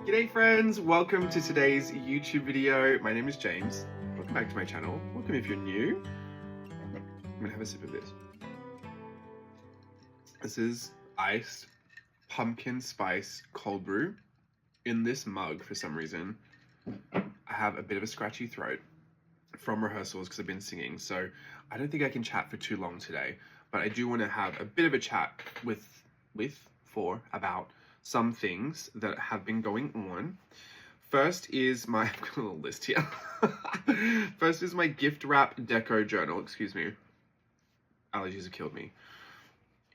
G'day friends, welcome to today's YouTube video. My name is James. Welcome back to my channel. Welcome if you're new. I'm gonna have a sip of this. This is iced pumpkin spice cold brew in this mug for some reason. I have a bit of a scratchy throat from rehearsals because I've been singing, so I don't think I can chat for too long today, but I do want to have a bit of a chat for about some things that have been going on. First is my, I've got a little list here. First is my gift wrap deco journal. Excuse me. Allergies have killed me.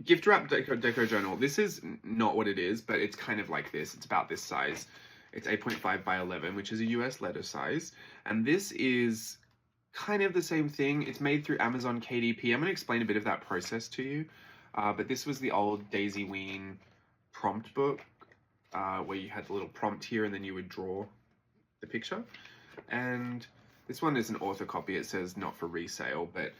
Gift wrap deco journal. This is not what it is, but it's kind of like this. It's about this size. It's 8.5 by 11, which is a US letter size. And this is kind of the same thing. It's made through Amazon KDP. I'm going to explain a bit of that process to you. But this was the old Daisy Ween prompt book where you had the little prompt here and then you would draw the picture. And this one is an author copy. It says not for resale, but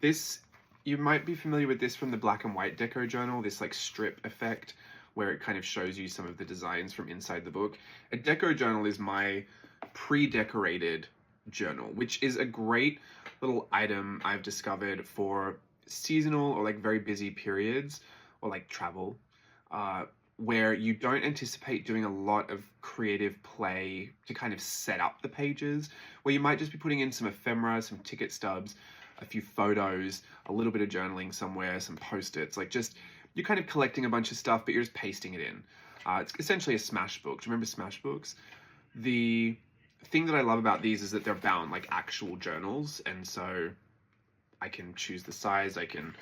this, you might be familiar with this from the black and white deco journal, this like strip effect where it kind of shows you some of the designs from inside the book. A deco journal is my pre-decorated journal, which is a great little item I've discovered for seasonal or like very busy periods or like travel, where you don't anticipate doing a lot of creative play to kind of set up the pages, where you might just be putting in some ephemera, some ticket stubs, a few photos, a little bit of journaling somewhere, some post-its, like just, you're kind of collecting a bunch of stuff, but you're just pasting it in. It's essentially a smash book. Do you remember smash books? The thing that I love about these is that they're bound like actual journals, and so I can choose the size, I can,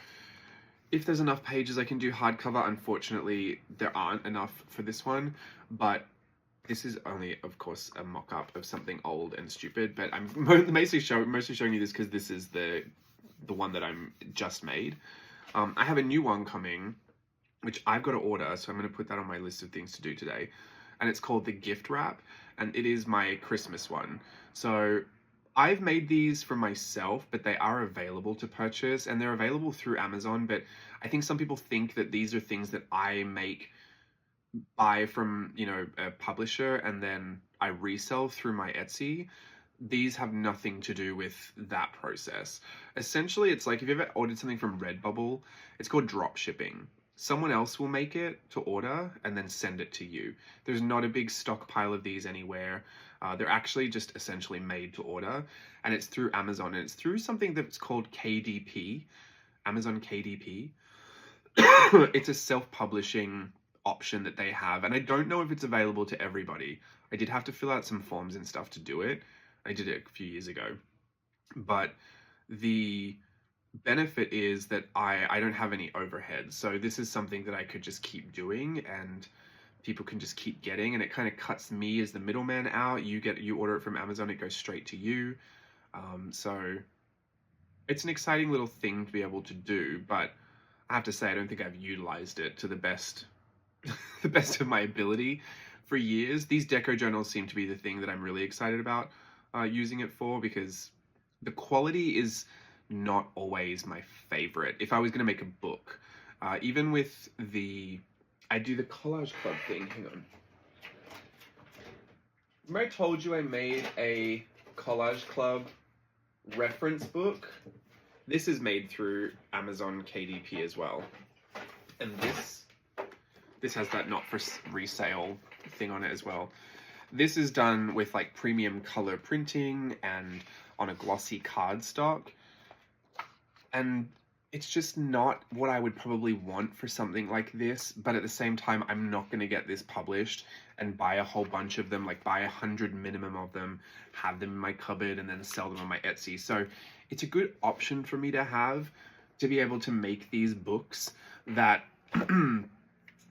if there's enough pages, I can do hardcover. Unfortunately, there aren't enough for this one, but this is only, of course, a mock-up of something old and stupid, but I'm mostly showing you this because this is the one that I'm just made. I have a new one coming, which I've got to order, so I'm going to put that on my list of things to do today, and it's called the gift wrap, and it is my Christmas one. So I've made these for myself, but they are available to purchase, and they're available through Amazon, but I think some people think that these are things that I buy from, you know, a publisher, and then I resell through my Etsy. These have nothing to do with that process. Essentially, it's like if you've ever ordered something from Redbubble, it's called drop shipping. Someone else will make it to order and then send it to you. There's not a big stockpile of these anywhere. They're actually just essentially made to order, and it's through Amazon, and it's through something that's called KDP, Amazon KDP. It's a self-publishing option that they have, and I don't know if it's available to everybody. I did have to fill out some forms and stuff to do it. I did it a few years ago, but the benefit is that I don't have any overhead, so this is something that I could just keep doing and people can just keep getting, and it kind of cuts me as the middleman out. You order it from Amazon, it goes straight to you. So it's an exciting little thing to be able to do, but I have to say I don't think I've utilized it to the best the best of my ability for years. These deco journals seem to be the thing that I'm really excited about using it for, because the quality is not always my favorite. If I was going to make a book, even with I do the Collage Club thing. Hang on. Remember I told you I made a Collage Club reference book? This is made through Amazon KDP as well. And this has that not for resale thing on it as well. This is done with like premium color printing and on a glossy cardstock. And it's just not what I would probably want for something like this, but at the same time, I'm not going to get this published and buy a whole bunch of them, like buy 100 minimum of them, have them in my cupboard, and then sell them on my Etsy. So it's a good option for me to have, to be able to make these books that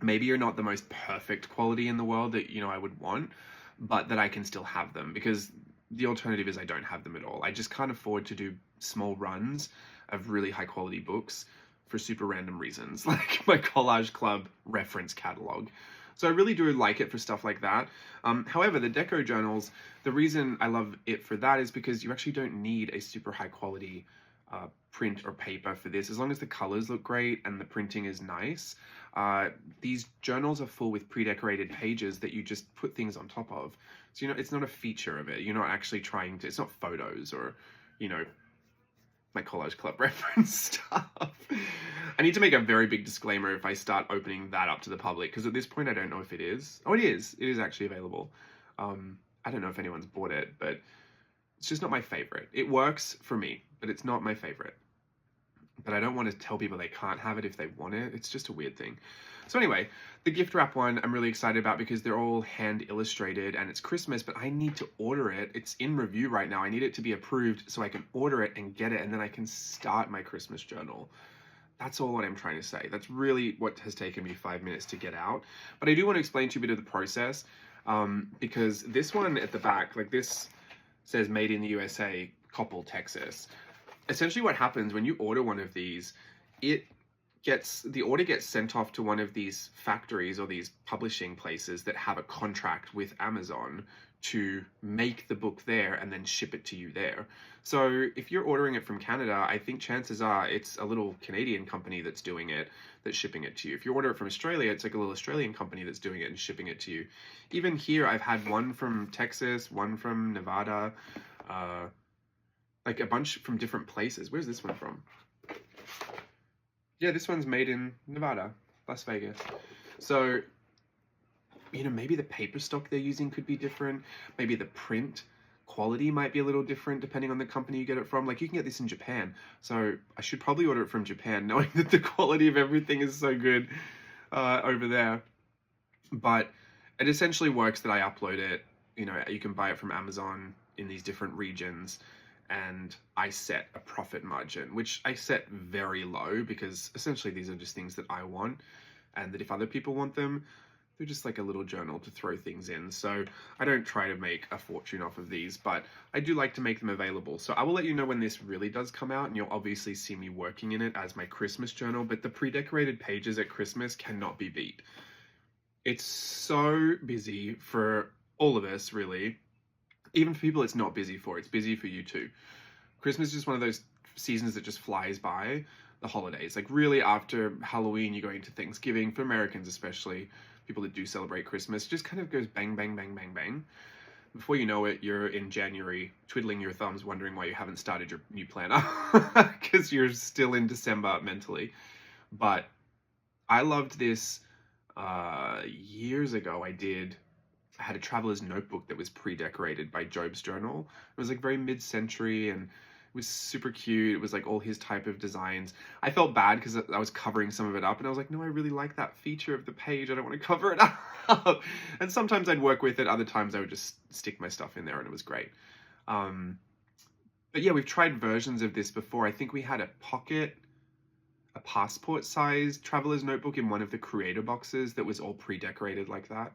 maybe are not the most perfect quality in the world that, you know, I would want, but that I can still have them, because the alternative is I don't have them at all. I just can't afford to do small runs of really high quality books for super random reasons, like my Collage Club reference catalog. So I really do like it for stuff like that. However, the deco journals, the reason I love it for that is because you actually don't need a super high quality print or paper for this, as long as the colors look great and the printing is nice. These journals are full with pre-decorated pages that you just put things on top of. So, you know, it's not a feature of it. You're not actually trying to, it's not photos or, you know, my Collage Club reference stuff. I need to make a very big disclaimer if I start opening that up to the public, because at this point I don't know if it is. Oh, it is. It is actually available. I don't know if anyone's bought it, but it's just not my favorite. It works for me, but it's not my favorite. But I don't want to tell people they can't have it if they want it. It's just a weird thing. So anyway, the gift wrap one I'm really excited about because they're all hand illustrated and it's Christmas, but I need to order it. It's in review right now. I need it to be approved so I can order it and get it, and then I can start my Christmas journal. That's all what I'm trying to say. That's really what has taken me 5 minutes to get out. But I do want to explain to you a bit of the process, because this one at the back, like this says made in the USA, Coppell, Texas. Essentially what happens when you order one of these, the order gets sent off to one of these factories or these publishing places that have a contract with Amazon to make the book there and then ship it to you there. So if you're ordering it from Canada, I think chances are it's a little Canadian company that's doing it, that's shipping it to you. If you order it from Australia, it's like a little Australian company that's doing it and shipping it to you. Even here, I've had one from Texas, one from Nevada, like a bunch from different places. Where's this one from? Yeah, this one's made in Nevada, Las Vegas. So, you know, maybe the paper stock they're using could be different. Maybe the print quality might be a little different depending on the company you get it from. Like, you can get this in Japan. So I should probably order it from Japan, knowing that the quality of everything is so good over there. But it essentially works that I upload it. You know, you can buy it from Amazon in these different regions. And I set a profit margin, which I set very low because essentially these are just things that I want, and that if other people want them, they're just like a little journal to throw things in. So I don't try to make a fortune off of these, but I do like to make them available. So I will let you know when this really does come out, and you'll obviously see me working in it as my Christmas journal, but the pre-decorated pages at Christmas cannot be beat. It's so busy for all of us, really. Even for people it's not busy for, it's busy for you too. Christmas is just one of those seasons that just flies by. The holidays, like really after Halloween, you go into Thanksgiving, for Americans especially, people that do celebrate Christmas, it just kind of goes bang, bang, bang, bang, bang. Before you know it, you're in January, twiddling your thumbs, wondering why you haven't started your new planner, because you're still in December mentally. But I loved this years ago. I had a traveler's notebook that was pre-decorated by Job's Journal. It was like very mid-century and it was super cute. It was like all his type of designs. I felt bad because I was covering some of it up and I was like, no, I really like that feature of the page. I don't want to cover it up. And sometimes I'd work with it. Other times I would just stick my stuff in there and it was great. But yeah, we've tried versions of this before. I think we had a passport-sized traveler's notebook in one of the creator boxes that was all pre-decorated like that.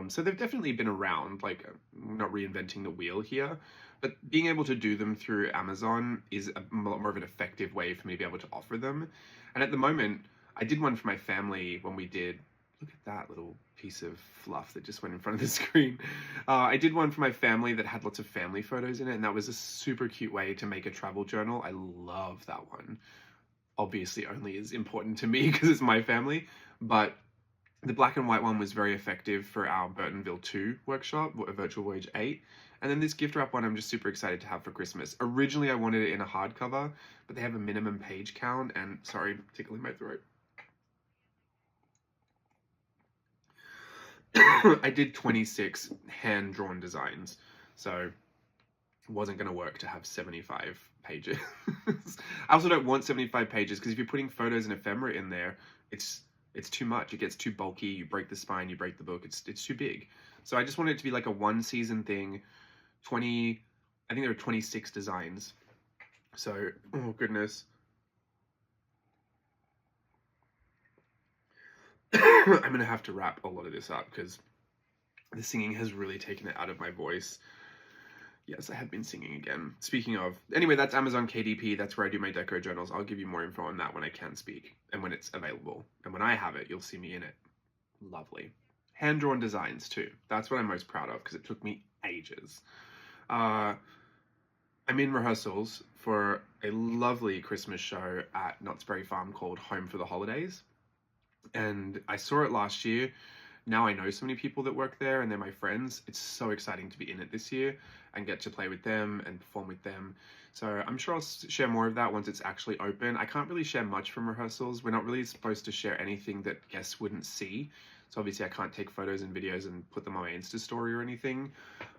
So they've definitely been around, like not reinventing the wheel here, but being able to do them through Amazon is a lot more of an effective way for me to be able to offer them. And at the moment, I did one for my family when we did, look at that little piece of fluff that just went in front of the screen. I did one for my family that had lots of family photos in it, and that was a super cute way to make a travel journal. I love that one. Obviously only is important to me because it's my family, but the black and white one was very effective for our Burtonville 2 workshop, Virtual Voyage 8. And then this gift wrap one I'm just super excited to have for Christmas. Originally I wanted it in a hardcover, but they have a minimum page count and, sorry, tickling my throat. I did 26 hand-drawn designs, so it wasn't going to work to have 75 pages. I also don't want 75 pages because if you're putting photos and ephemera in there, it's too much. It gets too bulky. You break the spine, you break the book. It's too big. So I just wanted it to be like a one season thing. I think there are 26 designs. So, oh goodness. I'm going to have to wrap a lot of this up because the singing has really taken it out of my voice. Yes, I have been singing again. Speaking of, anyway, that's Amazon KDP. That's where I do my Deco journals. I'll give you more info on that when I can speak and when it's available. And when I have it, you'll see me in it. Lovely. Hand-drawn designs too. That's what I'm most proud of because it took me ages. I I'm in rehearsals for a lovely Christmas show at Knott's Berry Farm called Home for the Holidays. And I saw it last year. Now I know so many people that work there and they're my friends. It's so exciting to be in it this year and get to play with them and perform with them. So I'm sure I'll share more of that once it's actually open. I can't really share much from rehearsals. We're not really supposed to share anything that guests wouldn't see. So obviously I can't take photos and videos and put them on my Insta story or anything.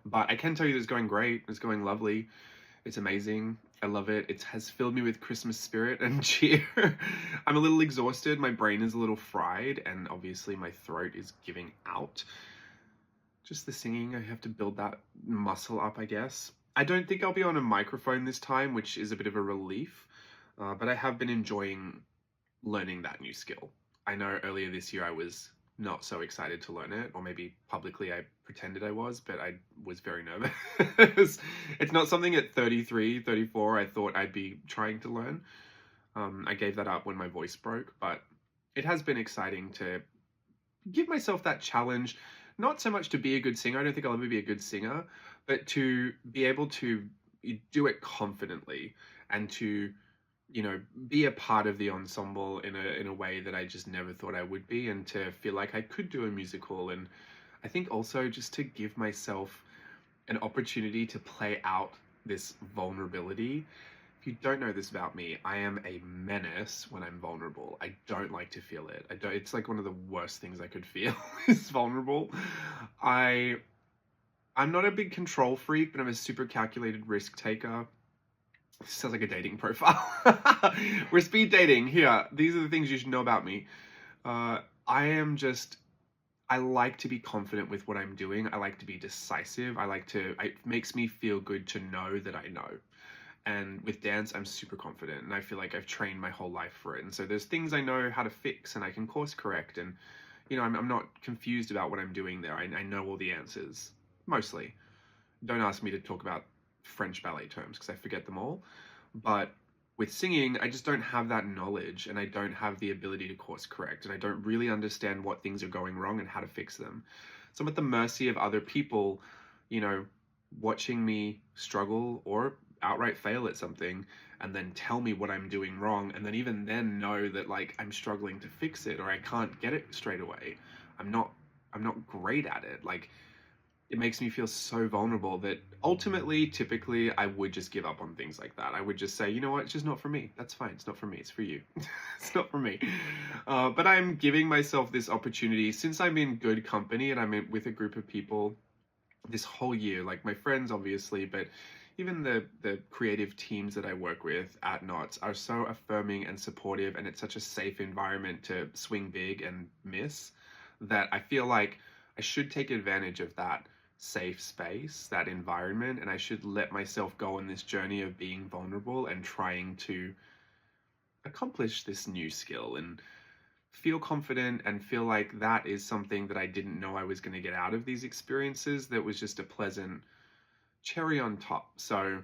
But I can tell you that it's going great. It's going lovely. It's amazing. I love it. It has filled me with Christmas spirit and cheer. I'm a little exhausted. My brain is a little fried, and obviously my throat is giving out. Just the singing, I have to build that muscle up, I guess. I don't think I'll be on a microphone this time, which is a bit of a relief, but I have been enjoying learning that new skill. I know earlier this year I was not so excited to learn it, or maybe publicly I pretended I was, but I was very nervous. It's not something at 33, 34 I thought I'd be trying to learn. I gave that up when my voice broke, but it has been exciting to give myself that challenge, not so much to be a good singer. I don't think I'll ever be a good singer, but to be able to do it confidently and to, you know, be a part of the ensemble in a way that I just never thought I would be, and to feel like I could do a musical. And I think also just to give myself an opportunity to play out this vulnerability. If you don't know this about me, I am a menace when I'm vulnerable. I don't like to feel it. It's like one of the worst things I could feel is vulnerable. I'm not a big control freak, but I'm a super calculated risk taker. Sounds like a dating profile. We're speed dating. Here, these are the things you should know about me. I like to be confident with what I'm doing. I like to be decisive. It makes me feel good to know that I know. And with dance, I'm super confident, and I feel like I've trained my whole life for it. And so there's things I know how to fix, and I can course correct. And, you know, I'm not confused about what I'm doing there. I know all the answers, mostly. Don't ask me to talk about French ballet terms because I forget them all. But with singing, I just don't have that knowledge, and I don't have the ability to course correct, and I don't really understand what things are going wrong and how to fix them. So I'm at the mercy of other people, you know, watching me struggle or outright fail at something and then tell me what I'm doing wrong, and then even then know that like I'm struggling to fix it or I can't get it straight away. I'm not great at it. Like, it makes me feel so vulnerable that ultimately, typically, I would just give up on things like that. I would just say, you know what, it's just not for me. That's fine. It's not for me. It's for you. It's not for me. But I'm giving myself this opportunity since I'm in good company and I'm with a group of people this whole year, like my friends, obviously, but even the creative teams that I work with at Knots are so affirming and supportive, and it's such a safe environment to swing big and miss, that I feel like I should take advantage of that safe space, that environment, and I should let myself go on this journey of being vulnerable and trying to accomplish this new skill and feel confident and feel like that is something that I didn't know I was going to get out of these experiences, that was just a pleasant cherry on top. So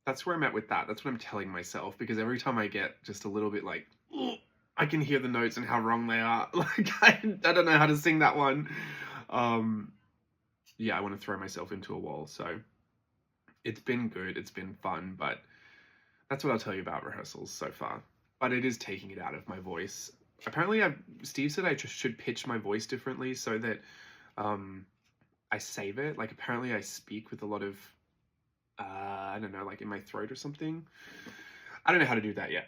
that's where I'm at with that. That's what I'm telling myself, because every time I get just a little bit like, oh, I can hear the notes and how wrong they are. Like, I don't know how to sing that one. Yeah, I want to throw myself into a wall. So it's been good. It's been fun, but that's what I'll tell you about rehearsals so far. But it is taking it out of my voice. Apparently, Steve said I just should pitch my voice differently so that I save it. Like, apparently I speak with a lot of, I don't know, like in my throat or something. I don't know how to do that yet.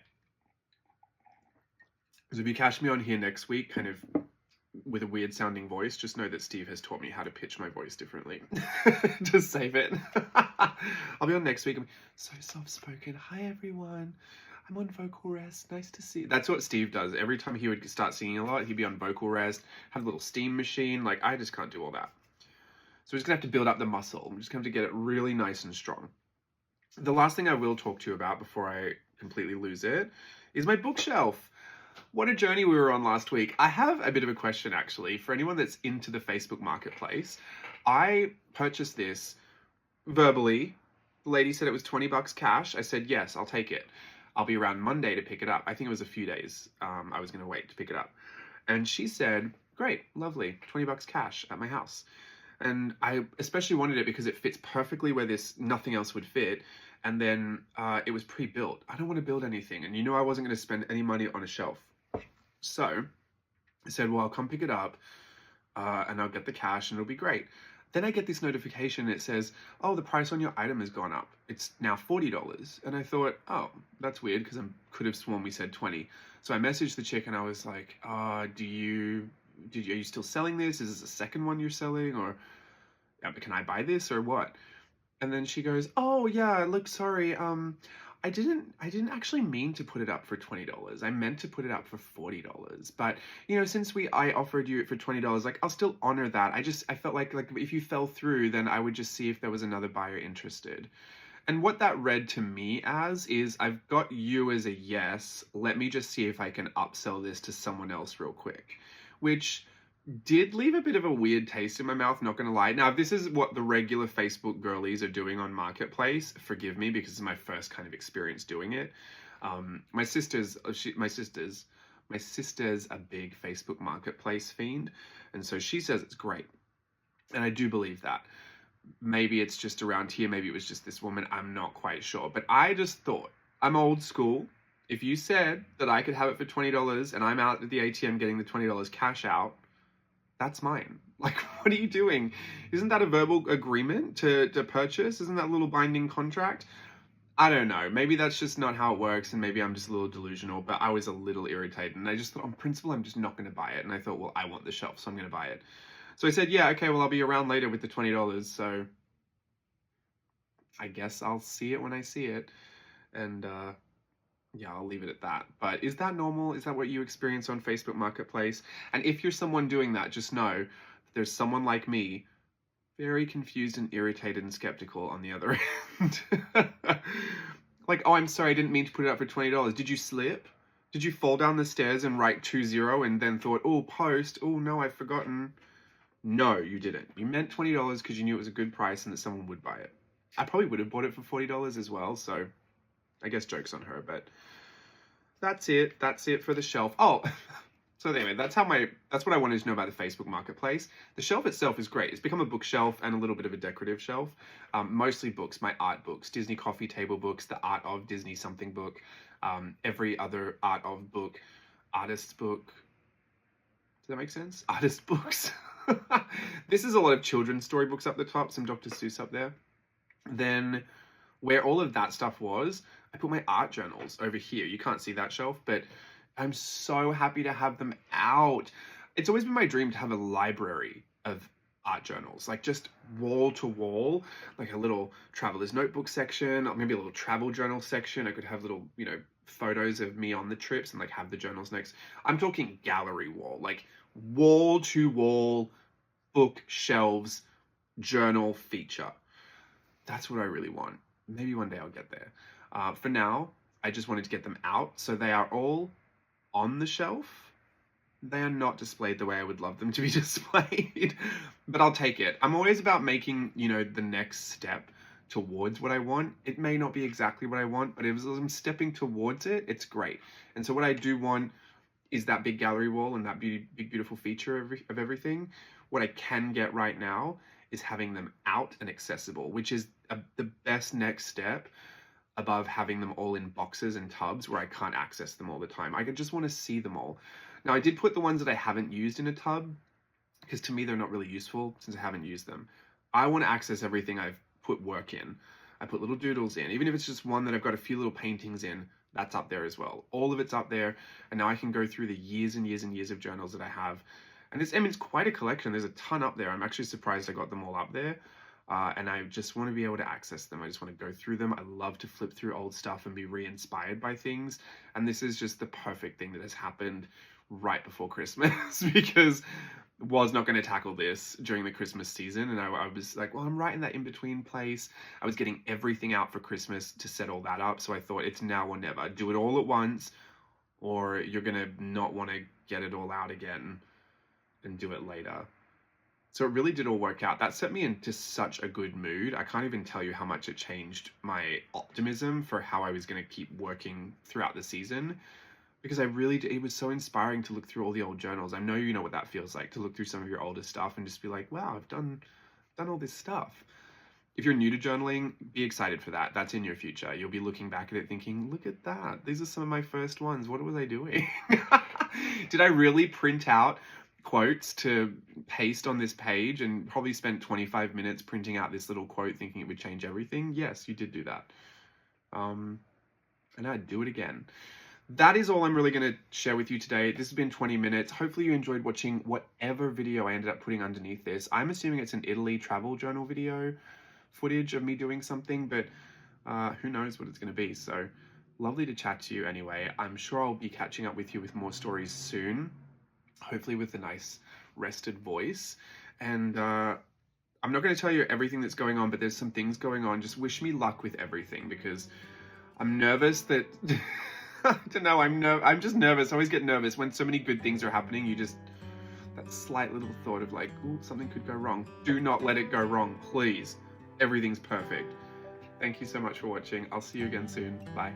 So if you catch me on here next week, kind of with a weird sounding voice, just know that Steve has taught me how to pitch my voice differently. Just save it. I'll be on next week. I'm so soft-spoken. Hi, everyone. I'm on vocal rest. Nice to see you. That's what Steve does. Every time he would start singing a lot, he'd be on vocal rest, have a little steam machine. Like, I just can't do all that. So we're just going to have to build up the muscle. I'm just going to get it really nice and strong. The last thing I will talk to you about before I completely lose it is my bookshelf. What a journey we were on last week. I have a bit of a question, actually, for anyone that's into the Facebook Marketplace. I purchased this verbally. The lady said it was $20 cash. I said, yes, I'll take it. I'll be around Monday to pick it up. I think it was a few days. I was going to wait to pick it up. And she said, great, lovely, $20 cash at my house. And I especially wanted it because it fits perfectly where nothing else would fit. And then it was pre-built. I don't want to build anything. And I wasn't going to spend any money on a shelf. So I said, well, I'll come pick it up and I'll get the cash and it'll be great. Then I get this notification. It says, oh, the price on your item has gone up. It's now $40. And I thought, oh, that's weird because I could have sworn we said 20. So I messaged the chick and I was like, are you still selling this? Is this the second one you're selling? Or can I buy this or what? And then she goes, oh yeah, look, sorry. I didn't actually mean to put it up for $20. I meant to put it up for $40. But since I offered you it for $20, like I'll still honor that. I felt like if you fell through, then I would just see if there was another buyer interested. And what that read to me as is, I've got you as a yes. Let me just see if I can upsell this to someone else real quick, which did leave a bit of a weird taste in my mouth, not gonna lie. Now, if this is what the regular Facebook girlies are doing on Marketplace, forgive me because it's my first kind of experience doing it. My sister's a big Facebook Marketplace fiend, and so she says it's great. And I do believe that. Maybe it's just around here, maybe it was just this woman, I'm not quite sure. But I just thought, I'm old school. If you said that I could have it for $20 and I'm out at the ATM getting the $20 cash out, that's mine. Like, what are you doing? Isn't that a verbal agreement to purchase? Isn't that a little binding contract? I don't know. Maybe that's just not how it works, and maybe I'm just a little delusional, but I was a little irritated, and I just thought, on principle, I'm just not going to buy it. And I thought, well, I want the shelf, so I'm going to buy it. So I said, yeah, okay, well, I'll be around later with the $20, so I guess I'll see it when I see it. And, yeah, I'll leave it at that. But is that normal? Is that what you experience on Facebook Marketplace? And if you're someone doing that, just know there's someone like me, very confused and irritated and skeptical on the other end. Like, oh, I'm sorry, I didn't mean to put it up for $20. Did you slip? Did you fall down the stairs and write 20 and then thought, oh, post, oh no, I've forgotten? No, you didn't. You meant $20 because you knew it was a good price and that someone would buy it. I probably would have bought it for $40 as well, so I guess joke's on her, but that's it. That's it for the shelf. Oh, so anyway, that's what I wanted to know about the Facebook Marketplace. The shelf itself is great. It's become a bookshelf and a little bit of a decorative shelf. Mostly books, my art books, Disney coffee table books, the Art of Disney something book, every other art of book, artist book. Does that make sense? Artist books. This is a lot of children's storybooks up the top, some Dr. Seuss up there. Then where all of that stuff was, I put my art journals over here. You can't see that shelf, but I'm so happy to have them out. It's always been my dream to have a library of art journals, like just wall to wall, like a little traveler's notebook section, or maybe a little travel journal section. I could have little, photos of me on the trips and like have the journals next. I'm talking gallery wall, like wall to wall bookshelves journal feature. That's what I really want. Maybe one day I'll get there. For now, I just wanted to get them out. So they are all on the shelf. They are not displayed the way I would love them to be displayed, but I'll take it. I'm always about making, the next step towards what I want. It may not be exactly what I want, but as I'm stepping towards it, it's great. And so what I do want is that big gallery wall and that big, beautiful feature of everything. What I can get right now is having them out and accessible, which is the best next step above having them all in boxes and tubs where I can't access them all the time. I just want to see them all. Now, I did put the ones that I haven't used in a tub because to me, they're not really useful since I haven't used them. I want to access everything I've put work in. I put little doodles in, even if it's just one that I've got a few little paintings in, that's up there as well. All of it's up there. And now I can go through the years and years and years of journals that I have. And it's quite a collection. There's a ton up there. I'm actually surprised I got them all up there. And I just want to be able to access them. I just want to go through them. I love to flip through old stuff and be re-inspired by things. And this is just the perfect thing that has happened right before Christmas because was not going to tackle this during the Christmas season. And I was like, well, I'm right in that in-between place. I was getting everything out for Christmas to set all that up. So I thought it's now or never. Do it all at once or you're going to not want to get it all out again and do it later. So it really did all work out. That set me into such a good mood. I can't even tell you how much it changed my optimism for how I was going to keep working throughout the season. Because it was so inspiring to look through all the old journals. I know you know what that feels like, to look through some of your older stuff and just be like, wow, I've done all this stuff. if you're new to journaling, be excited for that. That's in your future. You'll be looking back at it thinking, look at that. These are some of my first ones. What was I doing? Did I really print out quotes to paste on this page and probably spent 25 minutes printing out this little quote thinking it would change everything? Yes, you did do that. And I'd do it again. That is all I'm really going to share with you today. This has been 20 minutes. Hopefully you enjoyed watching whatever video I ended up putting underneath this. I'm assuming it's an Italy travel journal video footage of me doing something, but who knows what it's going to be. So lovely to chat to you anyway. I'm sure I'll be catching up with you with more stories soon, hopefully with a nice rested voice. And I'm not going to tell you everything that's going on, but there's some things going on. Just wish me luck with everything, because I'm nervous that I don't know, I'm just nervous. I always get nervous when so many good things are happening. You just, that slight little thought of like, ooh, something could go wrong. Do not let it go wrong, please. Everything's perfect. Thank you so much for watching. I'll see you again soon. Bye.